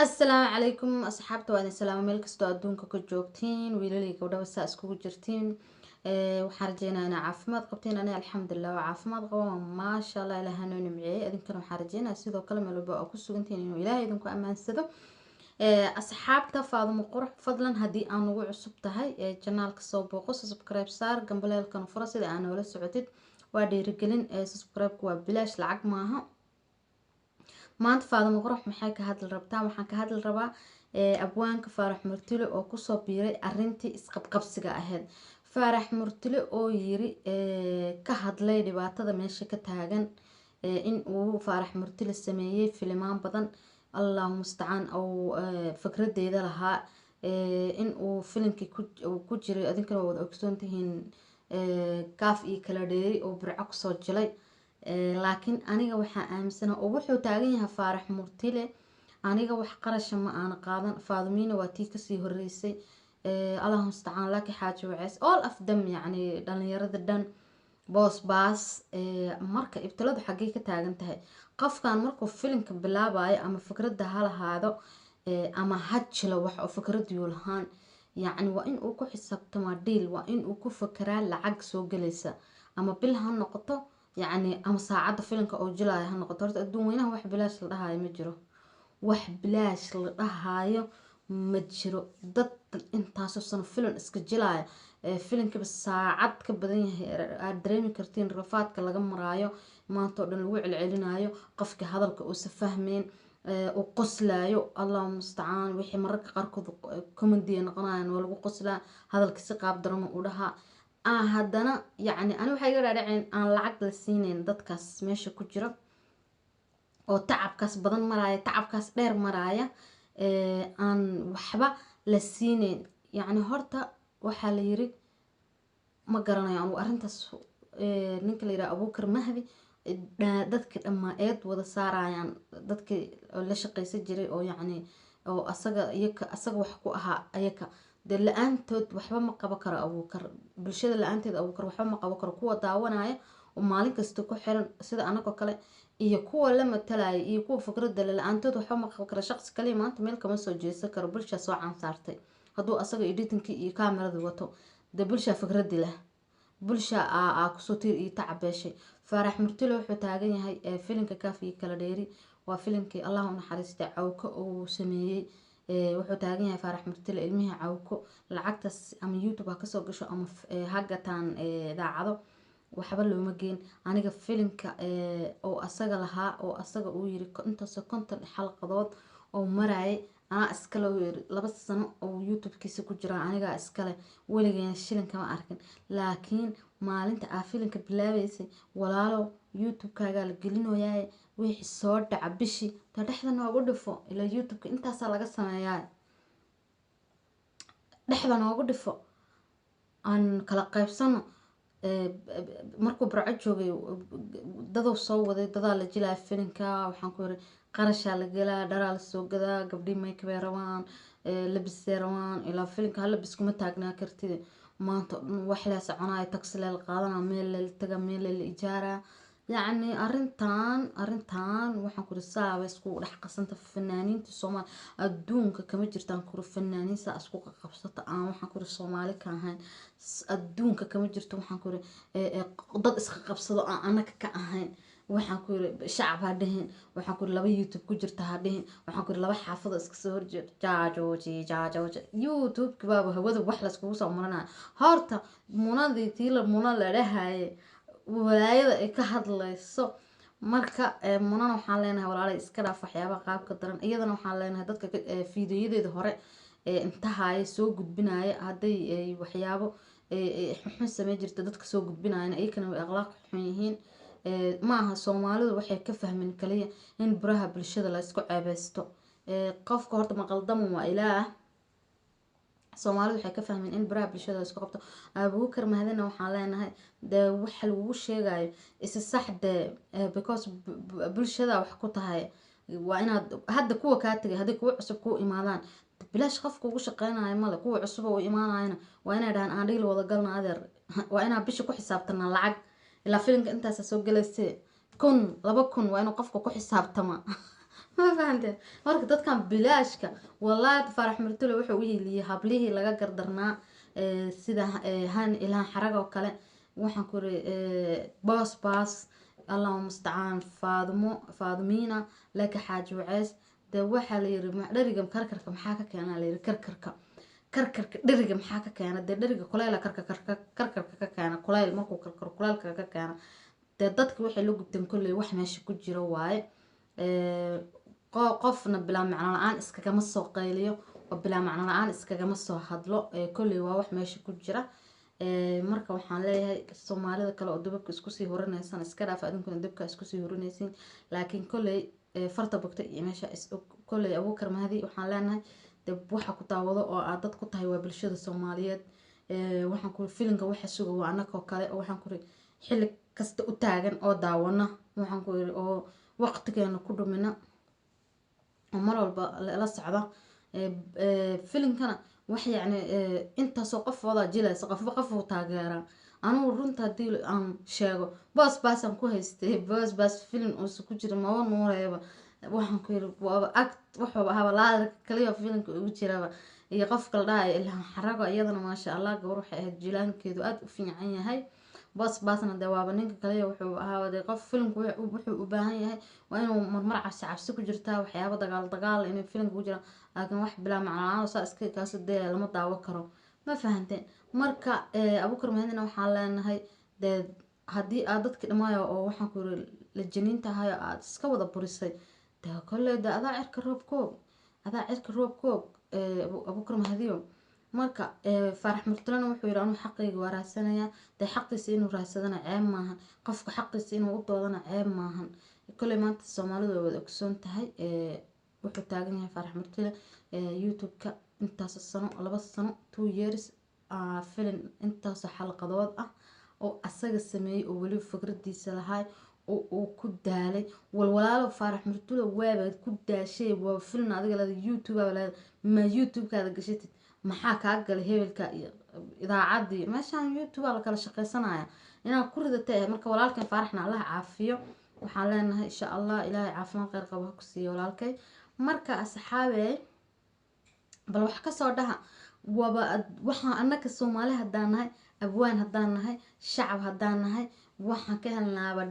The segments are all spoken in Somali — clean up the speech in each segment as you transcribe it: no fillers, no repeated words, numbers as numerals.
السلام عليكم أصحابتي وأنا سلام ملك استو أدونك كجوجتين ويلي كودا بس أسكو جرتين وحرجينا أنا عافماد قبتين أنا الحمد لله وعافماد قوا ما شاء الله إلى هنون معي أذن كانوا حرجينا سيدو كلمة لو بقى كسو جنتين إنه إلهي إذن كأمان سيدو أصحابتا فاضم قرح فضلا هدي أنا وعصب تهاي جنالك صوب وقص سبسكرايب صار جنبلا كانوا فرص إذا أنا ولا سعودت وادي رجلين سبسكرايب كوا بلاش لعق معها maanta faadamo qurux maxay ka hadli rabtaa waxaan ka hadli rabaa abwaanka faarax murtile oo kusoo biiray arintii isqabqabsiga ahayd faarax murtile oo yiri ka hadlay dhibaatada meesha ka taagan in uu faarax murtile sameeyey filimaan badan allahu mustacaan oo fikradeeda lahaa in uu filimkii ku jiray adinkana wada ogsoon tihiin gaaf iyo kala dheeri oo burco kusoo jilay laakiin aniga waxaa aaminsana oo wuxuu taagan yahay faarax murtile aniga wax qarasha ma aan qaadan faadimiina waa tii kasii horeysay allahu mustacaan laakiin xaaji waceys all of them yacni dhalinyarada dhan boos baas marka ibtiladu xaggay ka taagan tahay qofkan markuu filimka bilaabayo ama fikradda ha lahaado ama ha jilo wax oo fikradiyuu lahaan yacni waa in uu ku xisaabtamaa dhiil waa in uu ku fakeraa lacag soo gelaysa ama bil ha noqoto يعني أما ساعات فيلمك أو جلاي هالنقطة الدون وينها واحد بلاش لها مجرو واحد بلاش لها مجرو ضد أنت أساسا فيلم اسك جلاي فيلم كبس ساعات كبدين دريمي كرتين رفات كلا جم رايو ما تقدر الوعي العلنايو قفك هذا وسفهمين وقصلايو الله المستعان وحي مرك قركض كوميدي نقنان ولا قصلا هذا الكسقاب درما ودها haddana yacni ani waxay iga dhaadhaceen aan lacag la siinayn dadkaas meesha ku jira oo tacabkaas badan maraaya tacabkaas dheer maraaya aan waxba la siinayn yacni horta waxaa la yiri ma garanayo anu arrintaas ninka la yidhaha abuukar mahdi dadka dhammaa wada saarayaan dadkii la shaqaysan jiray oo yacni oo asaga wax ku ahaa ayaka de la-aantood waxba ma qabo karo abuukar bulshada la-aanteed abuukar waxba ma qabo karo kuwa daawanaya oo maalin kasta ku xiran sida anagoo kale iyo kuwa la matalaya iyo kuwa fikradda la-aantood waxba ma qabo karo shaqsi kale maanta meel kama soo jeesan karo bulshaa soo cansaartay hadduu asaga editingkii iyo kaamirada wato de bulshaa fikraddi leh bulsha kusoo tiir iyo tacabeeshay faarax murtile wuxuu taagan yahay filimka kaaf iyo kala dheeri waa filimkii allah u naxariistay cawka uu sameeyey wuxuu taagan yahay faarax murtile ilmihii cawko lacagtaas ama youtube ha kasoo gasho ama hagataan daacado waxba looma geen aniga filimka oo asaga lahaa oo asaga uu yiri intaasoo konton xalqadood oo marayay anaa iskale uu yiri 2 sano oo youtube-kiisa ku jira anigaa iskale weligeena shilin kama arkin laakiin maalinta aa filimka bilaabaysay walaalo youtube-kaagaa la gelinoyaa wixii soo dhaca bishii ta dhexda noogu dhifo ilaa youtube-ka intaasaa laga sameeyaa dhexda noogu dhifo aan kala qaybsano markuu barco joogay dadou soo waday dadaa la jilaa filimka waxaan ku yiri qarashaa la gelaa dharaa la soo gadaa gabdhii maykabay rabaan labisay rabaan ilaa filimka halabis kuma taagnaa kartid maanta wax la soconaayo taxi la qaadanaa meel la taga meel la ijaaraa يعني أرنتان waxaan ku risaabay isku dhax qasanta fanaaniinta Soomaal adduunka kama jirtaan ku fanaaniin saa isku qabsata aan waxaan ku Soomaali ka ahayn adduunka kama jirto waxaan ku dad iska qabsado aan anaka ka ahayn waxaan ku shacab ha dhahin waxaan ku laba youtube ku jirta ha dhahin waxaan ku laba xaafado iska soo horjeed jaajo youtube baaba hawada wax la isku soo marinaa horta munadii tiila la dhahaye walaayada ay ka hadlayso marka munana waxaan leenahay walaalay iska dhaaf waxyaabaha qaabka daran iyadana waxaan leenahay dadka fiidiyodeeda hore intahay soo gudbinaya haday waxyaabo xun samee jirta dadka soo gudbinayna iyakana way akhlaaq xun yihiin maaha Soomaalidu waxay ka fahmin kaliya in buraha bulshada la isku ceebeysto qofka horta ma qaldamo waa ilaah Soomaalidu waxay ka fahmeen in baraha bulshada isku qabto abuukar mahadina waxaan leenahay de waxa lagu sheegayo is saxde because bulshada wax ku tahay waa inaad hadda kuwa ka tagay hadii kuwa cusub ku imaadaan bilaash qofku ugu shaqeynayo male kuwa cusub oo imaanayna waa inay dhahan aan dhigil wada galna adeer waa inaa bisha ku xisaabtana lacag ilaa filimka intaas soo galaysay 1000 2000 waa inuu qofku ku xisaabtama ma fahanteen marka dadkan bilaashka wallahi farax martule wuxuu u yiliyay hablihii laga gardarnaa sida han ilaa xarag oo kale waxaan ku ri baas allahumma musta'an faadumina laka xaaji waceys de waxa la yiri dhariga karkarka maxaa ka keenaa la yiri karkarka dhariga maxaa ka keena de dhariga kulayl karkarka ka keena kulayl markuu karkar kulaylka ka keena de dadka waxay la gubteen kulay wax meesha ku jiro waaye qofna bilaa macno la'aan iskagama soo qayliyo oo bilaa macno la'aan iskagama soo hadlo kulay waa wax meesha ku jira marka waxaan leeyahay Soomaalida kale oo dubabka isku sii horanaysan iska dhaaf adinkuna dubka isku sii horanaysin laakiin kulay farta bogta iyo meesha kulay Abuukar Mahdi waxaan leenahay dab waxa ku daawado oo aad dad ku tahay waa bulshada Soomaaliyeed waxaan ku filimka waxa sugo waa anaka kale oo waxaan ku xilli kasta u taagan oo daawana waxaan ku oo waqtigeena ku dhumina mar walba la socda filimkana wax yani inta soo qof wada jilaysa qof uu taageera anu runta hadii aan sheego baasan ku haystay baas film oo ku jira ma nuureeba waxaan ku yiri waa act wuxuu ahaa la kaliya filimka ugu jiraba iyo qof kala dhaay ilaa xarago iyadana ma sha Allah gabar waxay ahayd jilaankeedu aad u fiican yahay baasna dawaaba ninka kaliya wuxuu ahaa qof filimku wuxuu u baahan yahay waa inuu marmar cabsi ku jirtaa waxyaabo dagaal inuu filimku ku jira laakiin wax bilaa macnaa oo iska kaas deey lama daawo karo ma fahanteen marka Abuukar Mahdi waxaan leenahay hadii aad dadka dhamaayo oo waxaan ku la jiniinta hayo aad iska wada burisay كل ده أضاع عرك الروب كوب أبوكر مهديو مركا فرح مرتلنا وحيرانو حقي وراسنا ده حقي سينو راسنا عام ماهن قفك حقي سينو وضعنا عام ماهن كل ما أنت الصومالي ده أكسون تهاي وحو تاجني فرح مرتلنا يوتيوب انت السنة ولا بس السنة 2 years فيلم انت حلقة ضوء أو أساق السمي وولي فكرة دي سلهاي oo ku daalay walwalaalo farax martula waaba ku daashay waa film adiga la YouTube ma YouTube kaada gashatid maxaa ka galay hebelka iyo idaacadii meeshan YouTube la kala shaqeysanaya inaan ku ridatay marka walaalkan faraxna Allah caafiyo waxaan leenahay insha Allah Ilaahay caafimaad qeyr qabo ku siiyo walaalkay marka asxaabay bal wax ka soo dhaha waxaan annaka Soomaali hadaan nahay abwaan hadaan nahay shacab hadaan nahay waxaan ka helnaaba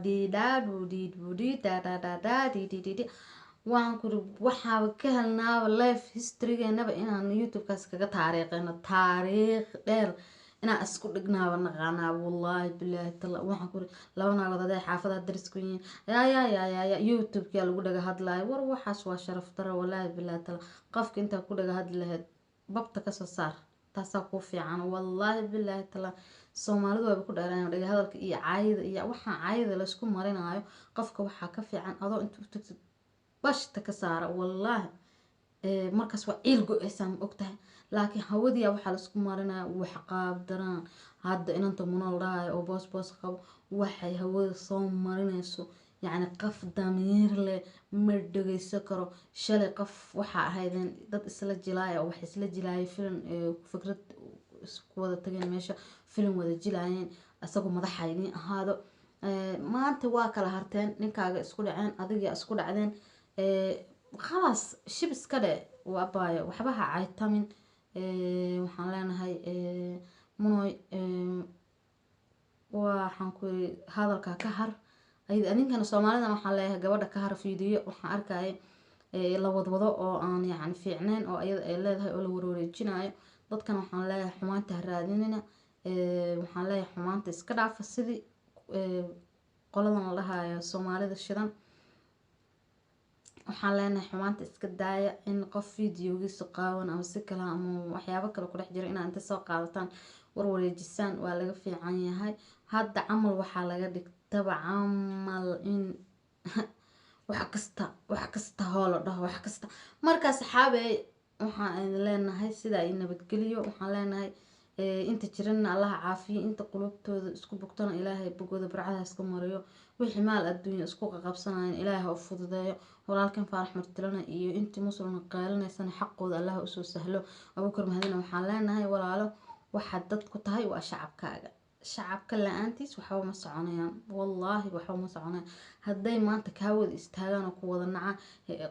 waxaan ku waxaa ka helnaaba life history-geenaba inaan YouTube-kaas kaga taariikhayno taariikh dheer inaan isku dhignaaba naqaanaa wallahi billahi tala waxaan ku laba naagood ay xaafada darisku yihiin ya YouTube-ka lagu dhaga hadlaayo war waxaas waa sharaf daro wallahi billahi tala qofka inta ku dhaga hadli lahayd babta ka soo saar taasaa ku fiican wallahi billahi tala Soomaalidu way ku dheeraan dhaga hadalka iyo caayida iyo waxa caayida la isku marinayo qofka waxa ka fiican adoo intuu tagtid bashta ka saara wallahi markaas waa ilgo aysan ogtahay laakiin hawadiya waxa la isku marinayo wax qaab daraan hadda inanta munal dhaay oo boos qabo waxay hawada soo marinayso يعني قف ضمير له مردقيسو كرو شلي قف waxa ahaydeen dad isla jilaay oo wax isla jilaay filim fikrad isku wada tageen meesha filim wada jilaayeen asagu madaxayni ahaado maanta waa kala harteen ninkaaga isku dhaceen adiga isku dhacdeen خلاص shib iska dhe waa baayo waxba ha caytamin waxaan leenahay munoy waxaan ku hadalka ka har adinkana Soomaalida waxaan leeyahay gabadha ka har fiidiyo waxaan arkay la wadwado oo aan yani fiicneen oo ayada ay leedahay oo la wareejinayo dadkan waxaan leeyahay xumaanta raadinina waxaan leeyahay xumaanta iska dhaafa sidii qoladan la dhahayo Soomaalida shidan waxaan leenahay xumaanta iska daaya in qof fiidiyogiisa qaawan ama si kala ama waxyaabo kale ku dhex jira in inta soo qaadataan wareejisaan waa laga fiican yahay hadda amal waxa laga dhigtaba amal in wax kasta hoola dhaho wax kasta marka saxaabay waxaan leenahay sida ay nabadgeliyo waxaan leenahay inta jirana Allah caafiyo inta qulubtooda isku bogtana Ilaahay bogooda barcada iska mariyo wixii maal adduunyo isku qabsanayeen Ilaahay u fududeeyo walaalkan farax martilana iyo intii muslimna qaalinaysan xaqooda Allah u soo sahlo Abuukar Mahdi waxaan leenahay walaalo waxa dad ku tahay waa shacabkaaga shacabka la-aantiis waxba ma soconayaan wallaahi waxba ma soconayaan hadday maanta kaa wada istaagaan oo ku wada naca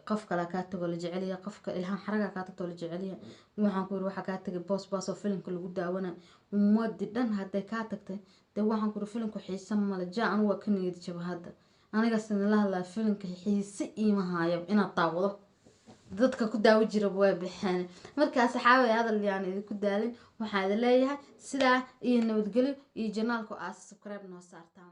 qof kale kaa tago la jeceliya qofka ilhaan xaraga kaa tagto la jeceliya waxaan ku yiri waxa kaa tagay boos oo filimka lagu daawanay ummadii dhan hadday kaa tagtay dee waxaan ku yiri filimku xiisa male jaa anigu waa ka niyad jaba hadda aniga sidii la hadlaa filimka xiise iima haayo inaad daawado dadka ku daawo jira way bixeen marka saxaabay hadal yaan idinku daalin waxaan leeyahay sidaa iyo nabadgelyo iyo janaalku aad subscribe noo saartaan